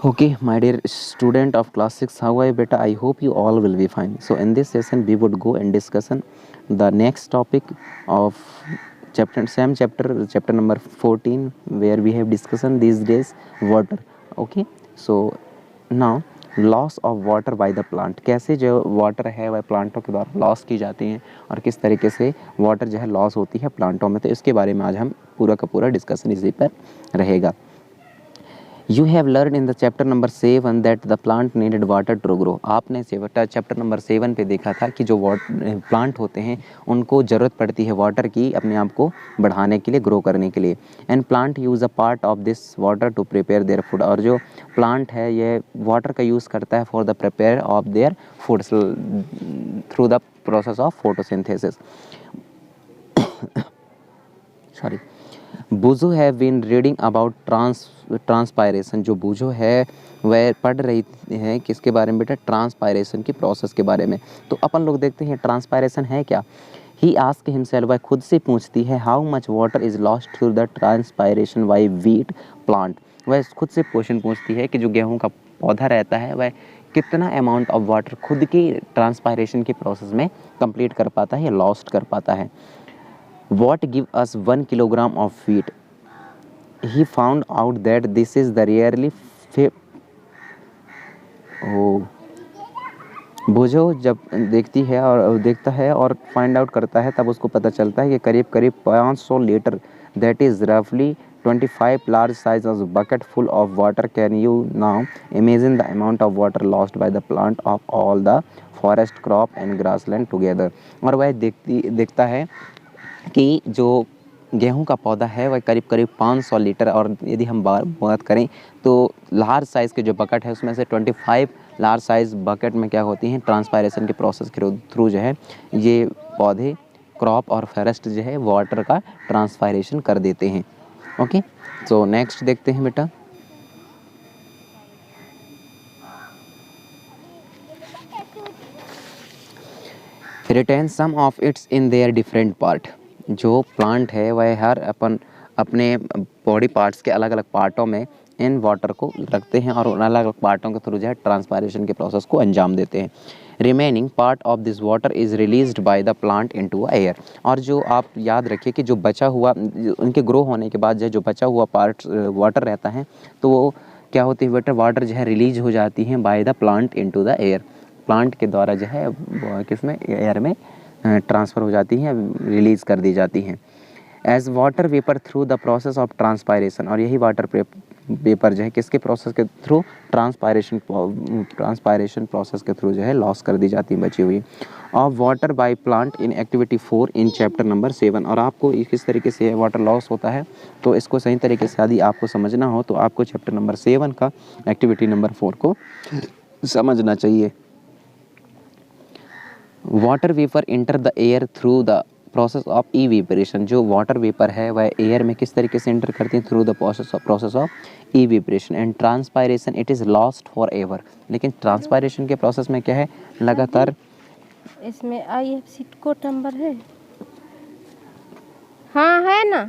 Okay, my dear student of class 6, how are you beta? I hope you all will be fine. So in this session we would go and discussion the next topic of chapter number 14, where we have discussion these days water. Okay, so now loss of water by the plant, कैसे जो water है वह प्लांटों के द्वारा loss की जाती हैं और किस तरीके से वाटर जो है लॉस होती है प्लांटों में, तो इसके बारे में आज हम पूरा का पूरा डिस्कशन इसी पर रहेगा। You have learn in the chapter number 7 that the plant needed water to grow. आपने चैप्टर नंबर 7 पे देखा था कि जो प्लांट होते हैं उनको ज़रूरत पड़ती है वाटर की अपने आप को बढ़ाने के लिए, ग्रो करने के लिए। And plant use a part of this water to prepare their food, और जो प्लांट है ये वाटर का यूज़ करता है for the prepare of their food through the process of photosynthesis. Sorry. बूजो have been reading about transpiration. जो बूजो है वह पढ़ रही है किसके बारे में बेटा? ट्रांसपायरेशन की प्रोसेस के बारे में। तो अपन लोग देखते हैं ट्रांसपायरेशन है क्या। ही आस्क हिमसेल्फ, वह खुद से पूछती है, how much water is lost through the transpiration by wheat plant. वह खुद से क्वेश्चन पूछती है कि जो गेहूँ का पौधा रहता है वह कितना अमाउंट ऑफ वाटर खुद की ट्रांसपायरेशन की प्रोसेस में कंप्लीट कर पाता है या लॉस्ट कर पाता है। What give us 1 kilogram of wheat? He found out that this is the rarely oh, बोझो जब देखता है और फाइंड आउट करता है तब उसको पता चलता है कि करीब करीब 500 लीटर, दैट इज रफली 25 large size of bucket full of water. Can you now imagine the amount of water lost by the plant of all the forest crop and grassland together? और वह देखता है कि जो गेहूं का पौधा है वह करीब करीब 500 लीटर, और यदि हम बात करें तो लार्ज साइज़ के जो बकेट है उसमें से 25 लार्ज साइज़ बकेट में क्या होती हैं, ट्रांसपायरेशन के प्रोसेस के थ्रू जो है ये पौधे, क्रॉप और फॉरेस्ट जो है वाटर का ट्रांसपायरेशन कर देते हैं। ओके, सो नेक्स्ट देखते हैं बेटा। Retain some of its in their different part. जो प्लांट है वह हर अपने बॉडी पार्ट्स के अलग अलग पार्टों में इन वाटर को रखते हैं और उन अलग अलग पार्टों के थ्रू जो है ट्रांसपायरेशन के प्रोसेस को अंजाम देते हैं। Remaining part of this water is released by the plant into air. और जो आप याद रखिए कि जो बचा हुआ, उनके ग्रो होने के बाद जो बचा हुआ पार्ट वाटर रहता है तो वो क्या होती है बेटा, वाटर जो है रिलीज हो जाती है by the plant into the air. Plant के द्वारा जो है किसमें, एयर में ट्रांसफ़र हो जाती हैं, रिलीज़ कर दी जाती हैं। As water vapour through the process of transpiration, और यही वाटर वेपर जो है किसके प्रोसेस के थ्रू, ट्रांसपायरेशन प्रोसेस के थ्रू जो है लॉस कर दी जाती है बची हुई। Of water by plant in activity 4 in chapter number 7। और आपको किस तरीके से वाटर लॉस होता है तो इसको सही तरीके से यदि आपको समझना हो तो आपको चैप्टर नंबर 7 का एक्टिविटी नंबर 4 को समझना चाहिए। Water vapour enter the air through the process of evaporation. जो वाटर वेपर है वह एयर में किस तरीके से इंटर करती है, through the process of evaporation. And transpiration it is lost for ever. लेकिन ट्रांसपायरेशन के प्रोसेस में क्या है, लगातार इसमें IFC कोड नंबर है। हाँ है ना।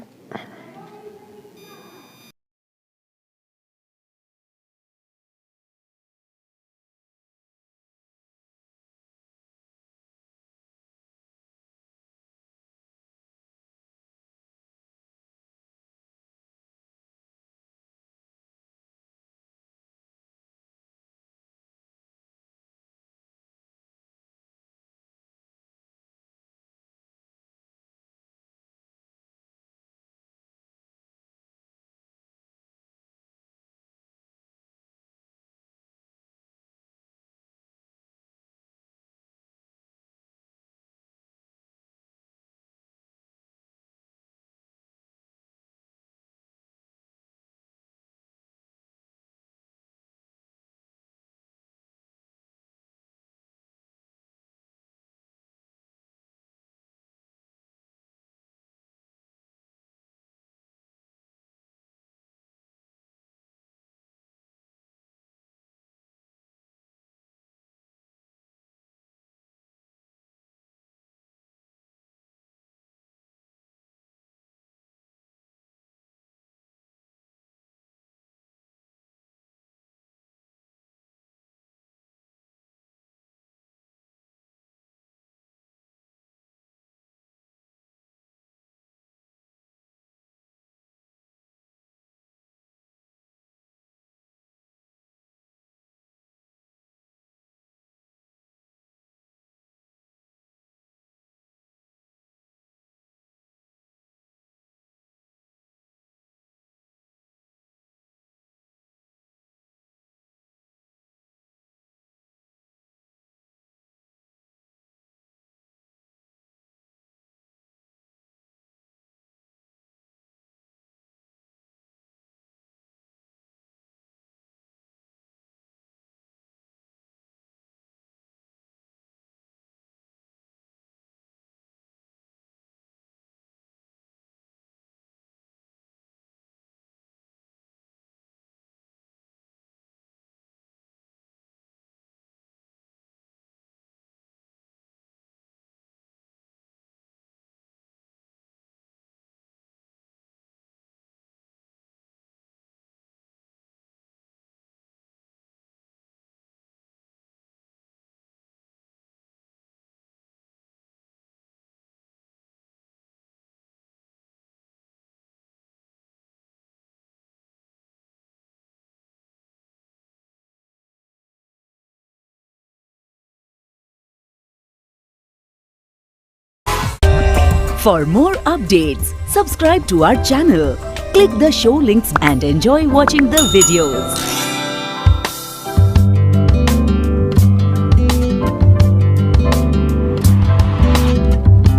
For more updates, subscribe to our channel, click the show links and enjoy watching the videos.